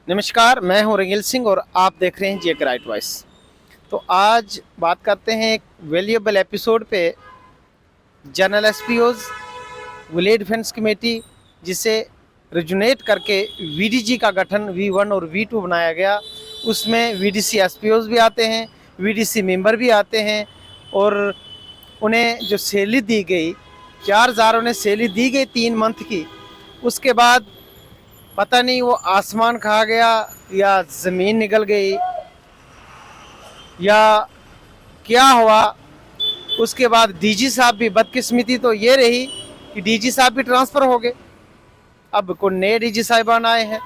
नमस्कार, मैं हूं रंगील सिंह और आप देख रहे हैं जेक राइट वॉइस। तो आज बात करते हैं एक वैल्यूएबल एपिसोड पे, जनरल एसपीओज विलेज डिफेंस कमेटी, जिसे रिजुनेट करके वीडीजी का गठन V1 और V2 बनाया गया। उसमें वीडीसी एसपीओज भी आते हैं, वीडीसी मेंबर भी आते हैं और उन्हें जो सैलरी दी गई 4,000 उन्हें सैलरी दी गई 3 मंथ की। उसके बाद पता नहीं वो आसमान खा गया या ज़मीन निकल गई या क्या हुआ। उसके बाद डीजी साहब भी, बदकिस्मती तो ये रही कि डीजी साहब भी ट्रांसफ़र हो गए। अब को नए डीजी साहिबान आए हैं।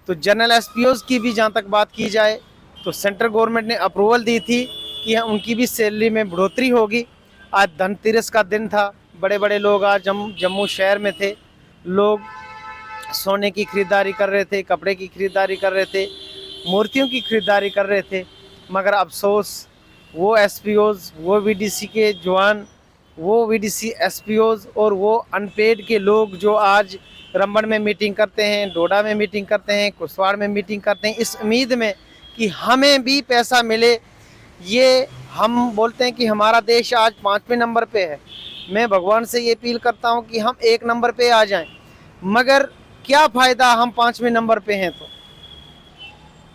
तो जनरल एसपीओज की भी जहाँ तक बात की जाए तो सेंट्रल गवर्नमेंट ने अप्रूवल दी थी कि उनकी भी सैलरी में बढ़ोतरी होगी। आज धनतेरस का दिन था, बड़े बड़े लोग आज जम्मू शहर में थे। लोग सोने की खरीदारी कर रहे थे, कपड़े की खरीदारी कर रहे थे, मूर्तियों की खरीदारी कर रहे थे। मगर अफसोस वो एसपीओज, वो वीडीसी के जवान, वो वीडीसी एसपीओज और वो अनपेड के लोग जो आज रंबन में मीटिंग करते हैं, डोडा में मीटिंग करते हैं, कुशवाड़ में मीटिंग करते हैं इस उम्मीद में कि हमें भी पैसा मिले। ये हम बोलते हैं कि हमारा देश आज 5वें नंबर पे है। मैं भगवान से ये अपील करता हूँ कि हम 1 नंबर पे आ जाएं, मगर क्या फ़ायदा हम 5वें नंबर पे हैं। तो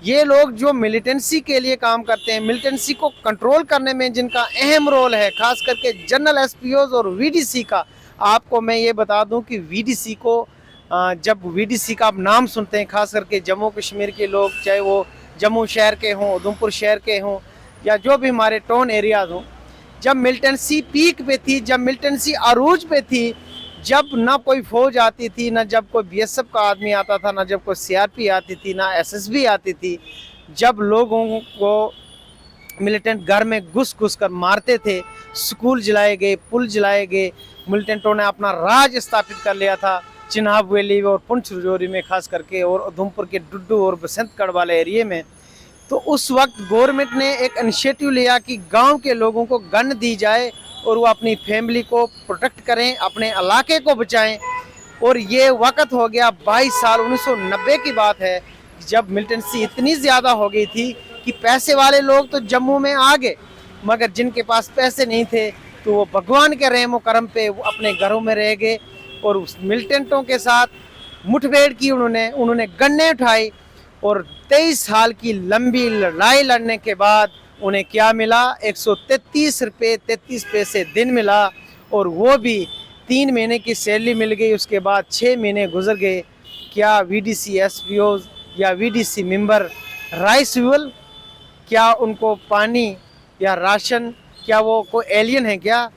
ये लोग जो मिलिटेंसी के लिए काम करते हैं, मिलिटेंसी को कंट्रोल करने में जिनका अहम रोल है, खास करके जनरल एसपीओज और वीडीसी का। आपको मैं ये बता दूं कि वीडीसी को जब वीडीसी का आप नाम सुनते हैं, खास करके जम्मू कश्मीर के लोग, चाहे वो जम्मू शहर के हों, उधमपुर शहर के हों या जो भी हमारे टाउन एरियाज हों, जब मिलिटेंसी पीक पे थी, जब मिलिटेंसी अरूज पे थी, जब ना कोई फौज आती थी, ना जब कोई बीएसएफ का आदमी आता था, ना जब कोई सीआरपी आती थी, ना एसएसबी आती थी, जब लोगों को मिलिटेंट घर में घुस घुस कर मारते थे, स्कूल जलाए गए, पुल जलाए गए, मिलिटेंटों ने अपना राज स्थापित कर लिया था चिनाब वैली और पुंछ रजौरी में, खास करके, और उधमपुर के डुड्डू और बसंतगढ़ वाले एरिए में। तो उस वक्त गवर्नमेंट ने एक इनिशिएटिव लिया कि गांव के लोगों को गन दी जाए और वो अपनी फैमिली को प्रोटेक्ट करें, अपने इलाके को बचाएं। और ये वक्त हो गया 22 साल, 1990 की बात है, जब मिलिटेंसी इतनी ज़्यादा हो गई थी कि पैसे वाले लोग तो जम्मू में आ गए, मगर जिनके पास पैसे नहीं थे तो वो भगवान के रहमो करम पे वो अपने घरों में रह गए और उस मिलिटेंटों के साथ मुठभेड़ की। उन्होंने गन्ने उठाई और 23 साल की लंबी लड़ाई लड़ने के बाद उन्हें क्या मिला? 133 रुपये 33 पैसे दिन मिला और वो भी 3 महीने की सैलरी मिल गई। उसके बाद 6 महीने गुजर गए। क्या वीडीसी एसपीओ या वीडीसी मेंबर राइस व्यूअल, क्या उनको पानी या राशन, क्या वो कोई एलियन है? क्या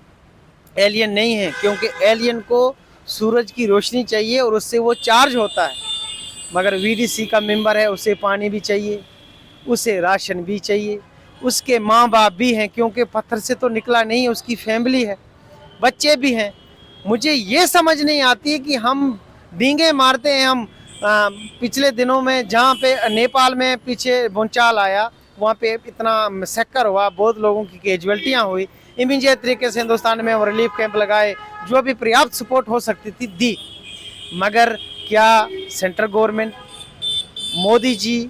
एलियन नहीं है, क्योंकि एलियन को सूरज की रोशनी चाहिए और उससे वो चार्ज होता है। मगर वीडीसी का मेंबर है, उसे पानी भी चाहिए, उसे राशन भी चाहिए, उसके माँ बाप भी हैं, क्योंकि पत्थर से तो निकला नहीं, उसकी फैमिली है, बच्चे भी हैं। मुझे ये समझ नहीं आती कि हम डींगे मारते हैं। हम पिछले दिनों में जहाँ पे नेपाल में पीछे भूचाल आया, वहाँ पे इतना मैसेकर हुआ, बहुत लोगों की कैजुअल्टियाँ हुई। इमीडिएट तरीके से हिंदुस्तान में रिलीफ कैंप लगाए, जो भी पर्याप्त सपोर्ट हो सकती थी दी। मगर क्या सेंट्रल गवर्नमेंट, मोदी जी,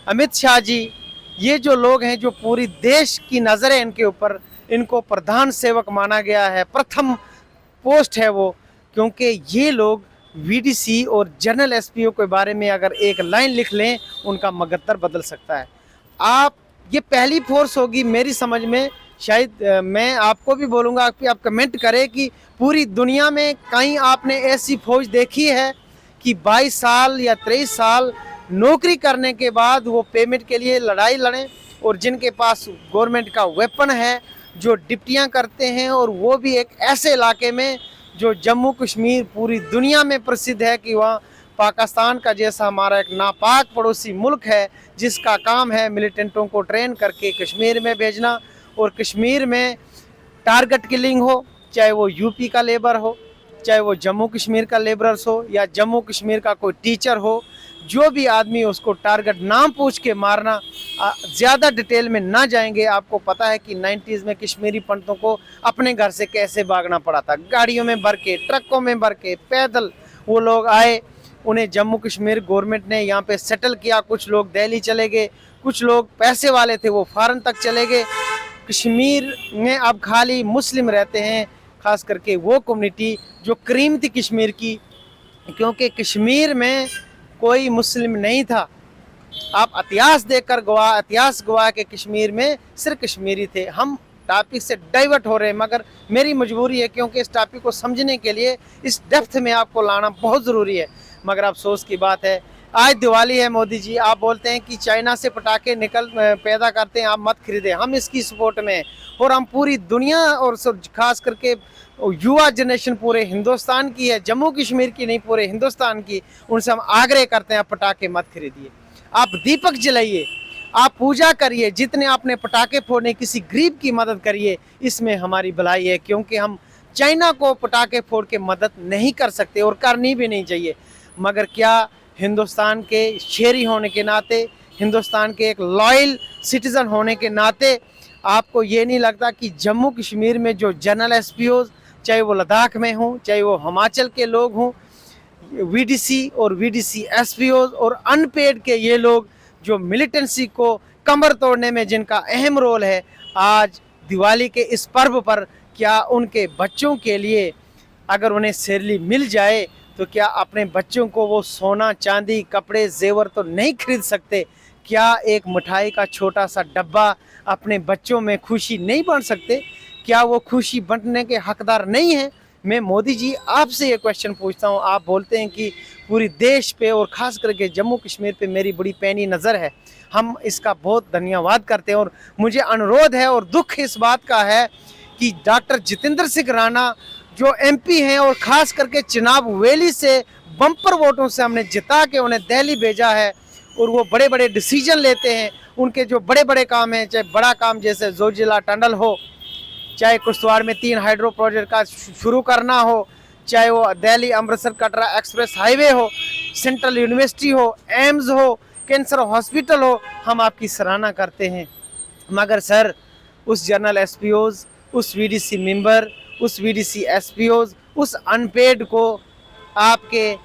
अमित शाह जी, ये जो लोग हैं, जो पूरी देश की नज़र है इनके ऊपर, इनको प्रधान सेवक माना गया है, प्रथम पोस्ट है वो, क्योंकि ये लोग वीडीसी और जनरल एसपीओ के बारे में अगर एक लाइन लिख लें, उनका मगद्दर बदल सकता है। आप, ये पहली फोर्स होगी मेरी समझ में, शायद मैं आपको भी बोलूँगा कि आप कमेंट करें कि पूरी दुनिया में कहीं आपने ऐसी फौज देखी है कि 22 साल या 23 साल नौकरी करने के बाद वो पेमेंट के लिए लड़ाई लड़ें, और जिनके पास गवर्नमेंट का वेपन है, जो डिप्टियां करते हैं, और वो भी एक ऐसे इलाके में जो जम्मू कश्मीर पूरी दुनिया में प्रसिद्ध है कि वहाँ पाकिस्तान का जैसा हमारा एक नापाक पड़ोसी मुल्क है, जिसका काम है मिलिटेंटों को ट्रेन करके कश्मीर में भेजना, और कश्मीर में टारगेट किलिंग हो, चाहे वो यूपी का लेबर हो, चाहे वो जम्मू कश्मीर का लेबरर्स हो, या जम्मू कश्मीर का कोई टीचर हो, जो भी आदमी उसको टारगेट नाम पूछ के मारना। ज़्यादा डिटेल में ना जाएंगे। आपको पता है कि 90s में कश्मीरी पंडितों को अपने घर से कैसे भागना पड़ा था, गाड़ियों में भर के, ट्रकों में भर के, पैदल वो लोग आए उन्हें जम्मू कश्मीर गवर्नमेंट ने यहाँ पे सेटल किया। कुछ लोग दिल्ली चले गए, कुछ लोग पैसे वाले थे वो फॉरेन तक चले गए। कश्मीर में अब खाली मुस्लिम रहते हैं, खास करके वो कम्युनिटी जो क्रीम थी कश्मीर की, क्योंकि कश्मीर में कोई मुस्लिम नहीं था। आप इतिहास देखकर इतिहास गवाह के कश्मीर में सिर्फ कश्मीरी थे। हम टॉपिक से डाइवर्ट हो रहे हैं, मगर मेरी मजबूरी है, क्योंकि इस टॉपिक को समझने के लिए इस डेप्थ में आपको लाना बहुत ज़रूरी है। मगर अफसोस की बात है, आज दिवाली है मोदी जी, आप बोलते हैं कि चाइना से पटाखे पैदा करते हैं, आप मत खरीदें। हम इसकी सपोर्ट में हैं और हम पूरी दुनिया और खास करके युवा जनरेशन पूरे हिंदुस्तान की है, जम्मू कश्मीर की नहीं, पूरे हिंदुस्तान की, उनसे हम आग्रह करते हैं आप पटाखे मत खरीदिए। आप दीपक जलाइए, आप पूजा करिए, जितने आपने पटाखे फोड़ने किसी गरीब की मदद करिए, इसमें हमारी भलाई है। क्योंकि हम चाइना को पटाखे फोड़ के मदद नहीं कर सकते और करनी भी नहीं चाहिए। मगर क्या हिंदुस्तान के शेरी होने के नाते, हिंदुस्तान के एक लॉयल सिटीज़न होने के नाते आपको ये नहीं लगता कि जम्मू कश्मीर में जो जनरल एसपीओ, चाहे वो लद्दाख में हों, चाहे वो हिमाचल के लोग हों, वीडीसी और वीडीसी एसपीओ और अनपेड के ये लोग जो मिलिटेंसी को कमर तोड़ने में जिनका अहम रोल है, आज दिवाली के इस पर्व पर क्या उनके बच्चों के लिए अगर उन्हें सैलरी मिल जाए तो क्या अपने बच्चों को वो सोना चांदी कपड़े जेवर तो नहीं खरीद सकते? क्या एक मिठाई का छोटा सा डब्बा अपने बच्चों में खुशी नहीं बांट सकते? क्या वो खुशी बांटने के हकदार नहीं हैं? मैं मोदी जी आपसे ये क्वेश्चन पूछता हूँ। आप बोलते हैं कि पूरी देश पे और ख़ास करके जम्मू कश्मीर पे मेरी बड़ी पैनी नज़र है, हम इसका बहुत धन्यवाद करते हैं। और मुझे अनुरोध है और दुख इस बात का है कि डॉक्टर जितेंद्र सिंह राणा जो एमपी हैं और ख़ास करके चिनाब वैली से बम्पर वोटों से हमने जिता के उन्हें दिल्ली भेजा है और वो बड़े बड़े डिसीजन लेते हैं। उनके जो बड़े बड़े काम हैं, चाहे बड़ा काम जैसे जोजिला टनल हो, चाहे किश्तवाड़ में 3 हाइड्रो प्रोजेक्ट का शुरू करना हो, चाहे वो दिल्ली अमृतसर कटरा एक्सप्रेस हाईवे हो, सेंट्रल यूनिवर्सिटी हो, एम्स हो, कैंसर हॉस्पिटल हो, हम आपकी सराहना करते हैं। मगर सर, उस जनरल एसपीओज, उस वीडीसी मेंबर, उस वीडीसी एसपीओज, उस अनपेड को आपके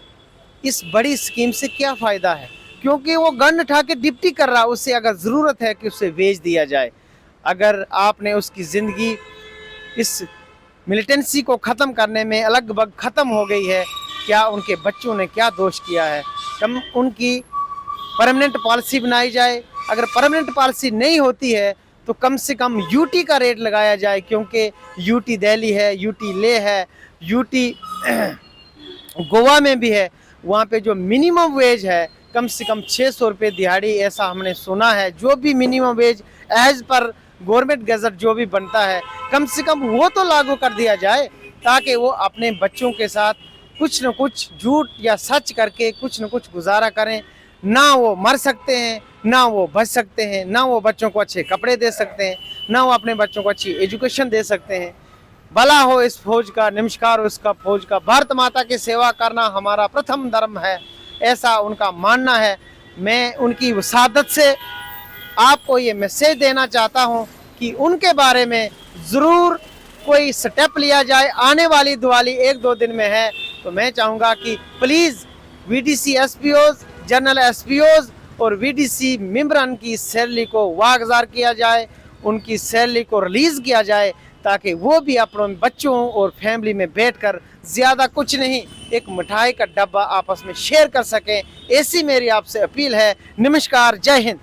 इस बड़ी स्कीम से क्या फ़ायदा है? क्योंकि वो गन उठा के डिप्टी कर रहा, उससे अगर ज़रूरत है कि उसे भेज दिया जाए। अगर आपने उसकी ज़िंदगी इस मिलिटेंसी को ख़त्म करने में लगभग ख़त्म हो गई है, क्या उनके बच्चों ने क्या दोष किया है? कम उनकी परमानेंट पॉलिसी बनाई जाए। अगर परमानेंट पॉलिसी नहीं होती है तो कम से कम यूटी का रेट लगाया जाए, क्योंकि यूटी दिल्ली है, यूटी लेह है, यूटी गोवा में भी है। वहाँ पे जो मिनिमम वेज है कम से कम 600 रुपये दिहाड़ी, ऐसा हमने सुना है। जो भी minimum wage as per government gazette जो भी बनता है, कम से कम वो तो लागू कर दिया जाए, ताकि वो अपने बच्चों के साथ कुछ न कुछ झूठ या सच करके कुछ न कुछ गुजारा करें। ना वो मर सकते हैं, ना वो बच सकते हैं, ना वो बच्चों को अच्छे कपड़े दे सकते हैं, ना वो अपने बच्चों को अच्छी एजुकेशन दे सकते हैं। भला हो इस फौज का, नमस्कार हो इसका फौज का। भारत माता की सेवा करना हमारा प्रथम धर्म है, ऐसा उनका मानना है। मैं उनकी वसादत से आपको ये मैसेज देना चाहता हूँ कि उनके बारे में ज़रूर कोई स्टेप लिया जाए। आने वाली दिवाली 1-2 दिन में है, तो मैं चाहूँगा कि प्लीज़ वीडीसी एसपीओज, जनरल एसपीओज और वीडीसी मेंबरान की सैलरी को वागुजार किया जाए, उनकी सैलरी को रिलीज़ किया जाए, ताकि वो भी अपने बच्चों और फैमिली में बैठकर ज़्यादा कुछ नहीं, एक मिठाई का डब्बा आपस में शेयर कर सकें। ऐसी मेरी आपसे अपील है। नमस्कार, जय हिंद।